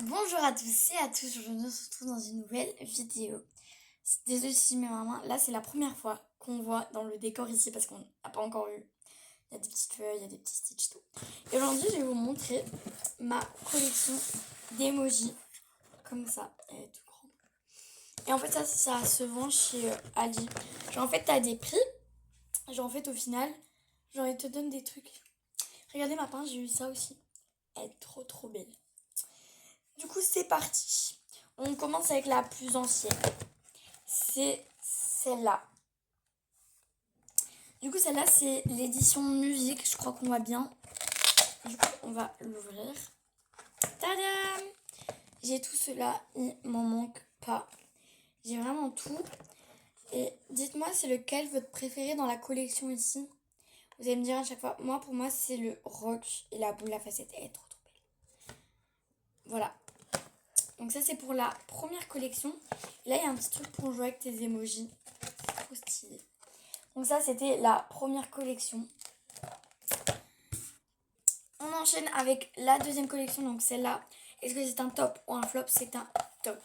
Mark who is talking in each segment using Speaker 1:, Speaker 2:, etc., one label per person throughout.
Speaker 1: Bonjour à tous et à tous, aujourd'hui on se retrouve dans une nouvelle vidéo. Désolée si je mets ma main, là c'est la première fois qu'on voit dans le décor ici parce qu'on n'a pas encore vu. Il y a des petites feuilles, il y a des petits stitches, tout. Et aujourd'hui je vais vous montrer ma collection d'emojis, comme ça, elle est toute grande. Et en fait ça se vend chez Ali. Genre en fait t'as des prix, genre en fait au final, genre ils te donnent des trucs. Regardez ma pince, j'ai eu ça aussi, elle est trop belle. Du coup, c'est parti. On commence avec la plus ancienne. C'est celle-là. Du coup, celle-là, c'est l'édition musique. Je crois qu'on voit bien. Du coup, on va l'ouvrir. Tadam! J'ai tout cela. Il m'en manque pas. J'ai vraiment tout. Et dites-moi, c'est lequel votre préféré dans la collection ici? Vous allez me dire à chaque fois. Moi, pour moi, c'est le rock et la boule à facettes. Elle est trop belle. Voilà. Donc ça c'est pour la première collection. Et là il y a un petit truc pour jouer avec tes emojis. C'est trop stylé. Donc ça c'était la première collection. On enchaîne avec la deuxième collection. Donc celle-là. Est-ce que c'est un top ou un flop? C'est un top.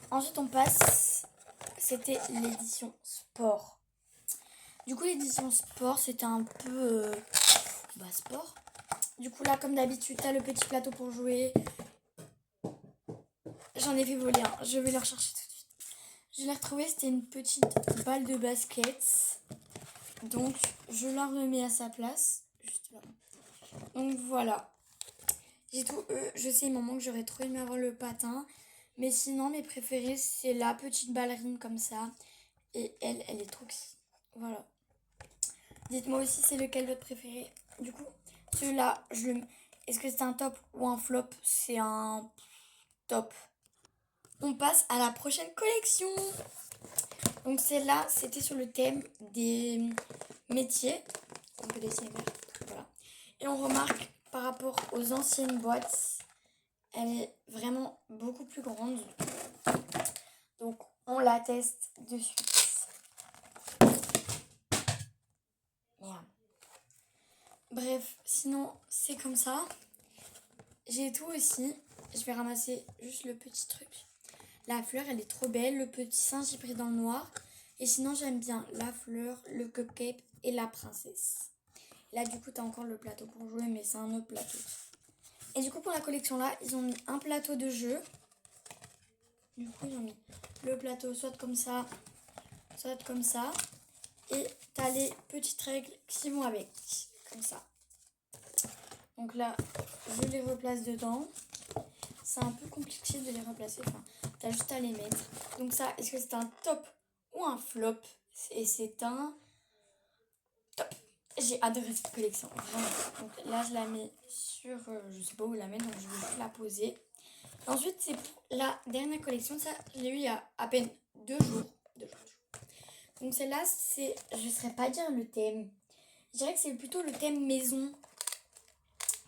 Speaker 1: Ensuite on passe. C'était l'édition sport. Du coup l'édition sport c'était un peu sport. Du coup là comme d'habitude t'as le petit plateau pour jouer. J'en ai fait voler un. Je vais le rechercher tout de suite. Je l'ai retrouvé, c'était une petite balle de basket. Donc, je la remets à sa place. Juste là. Donc, voilà. J'ai tout. Je sais, il m'en manque, j'aurais trop aimé avoir le patin. Mais sinon, mes préférés, c'est la petite ballerine comme ça. Et elle est trop cute. Voilà. Dites-moi aussi, c'est lequel votre préféré. Du coup, celui-là, est-ce que c'est un top ou un flop? C'est un top. On passe à la prochaine collection. Donc celle-là, c'était sur le thème des métiers. On peut dessiner vert. Voilà. Et on remarque par rapport aux anciennes boîtes, elle est vraiment beaucoup plus grande. Donc on la teste de suite. Merde. Bref, sinon c'est comme ça. J'ai tout aussi. Je vais ramasser juste le petit truc. La fleur, elle est trop belle. Le petit singe, j'ai pris dans le noir. Et sinon, j'aime bien la fleur, le cupcake et la princesse. Là, du coup, t'as encore le plateau pour jouer, mais c'est un autre plateau. Et du coup, pour la collection là, ils ont mis un plateau de jeu. Du coup, ils ont mis le plateau soit comme ça, soit comme ça. Et t'as les petites règles qui vont avec, comme ça. Donc là, je les replace dedans. C'est un peu compliqué de les replacer. Enfin, t'as juste à les mettre. Donc ça, est-ce que c'est un top ou un flop? Et c'est un top. J'ai adoré cette collection, vraiment. Donc là, je la mets sur... je sais pas où la mettre, donc je vais juste la poser. Ensuite, c'est pour la dernière collection. Ça, je l'ai eu il y a à peine 2 jours. 2 jours. Donc celle-là, c'est... Je ne saurais pas dire le thème. Je dirais que c'est plutôt le thème maison.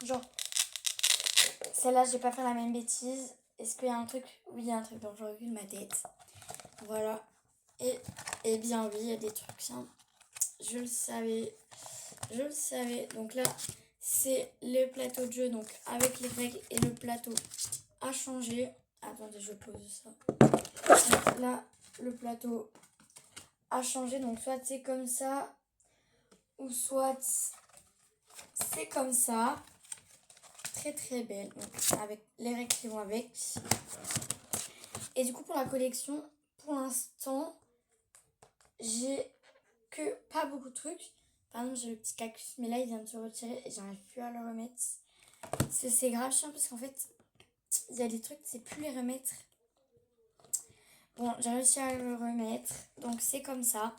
Speaker 1: Genre, celle-là, je vais pas faire la même bêtise. Est-ce qu'il y a un truc? Oui, il y a un truc, donc je recule ma tête. Voilà. Et bien oui, il y a des trucs simples. Je le savais. Je le savais. Donc là, c'est le plateau de jeu, donc avec les règles et le plateau à changer. Attendez, je pose ça. Donc là, le plateau a changé. Donc soit c'est comme ça, ou soit c'est comme ça. Très belle. Donc avec les règles qui vont avec. Et du coup, pour la collection, pour l'instant, j'ai que pas beaucoup de trucs. Par exemple, j'ai le petit cactus, mais là, il vient de se retirer et j'arrive plus à le remettre. C'est grave chiant parce qu'en fait, il y a des trucs, c'est plus les remettre. Bon, j'ai réussi à le remettre. Donc, c'est comme ça.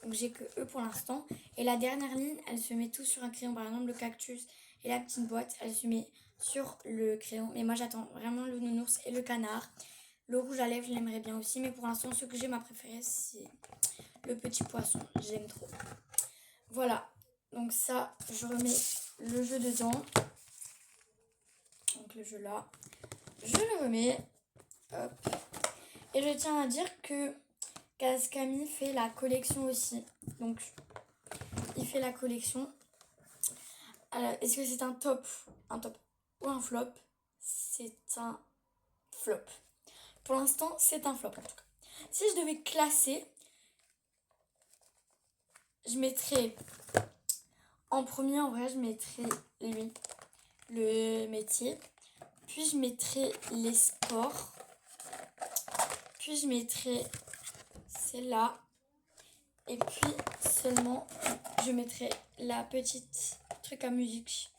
Speaker 1: Donc, j'ai que eux pour l'instant. Et la dernière ligne, elle se met tout sur un crayon. Par exemple, le cactus et la petite boîte, elle se met sur le crayon. Mais moi, j'attends vraiment le nounours et le canard. Le rouge à lèvres, je l'aimerais bien aussi. Mais pour l'instant, ce que j'ai, ma préférée, c'est le petit poisson. J'aime trop. Voilà. Donc ça, je remets le jeu dedans. Donc le jeu là. Je le remets. Hop. Et je tiens à dire que Cascami fait la collection aussi. Donc, il fait la collection. Est-ce que c'est un top ou un flop? c'est un flop. Pour l'instant, c'est un flop en tout cas. Si je devais classer, je mettrais en premier, en vrai, je mettrais lui, le métier. Puis je mettrais les sports. Puis je mettrais celle-là. Et puis seulement, je mettrai la petite truc à musique.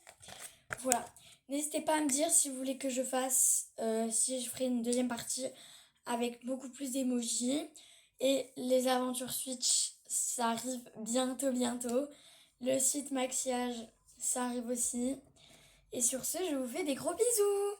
Speaker 1: Voilà. N'hésitez pas à me dire si vous voulez que je fasse, si je ferai une deuxième partie avec beaucoup plus d'émojis. Et les aventures Switch, ça arrive bientôt. Le site maquillage, ça arrive aussi. Et sur ce, je vous fais des gros bisous.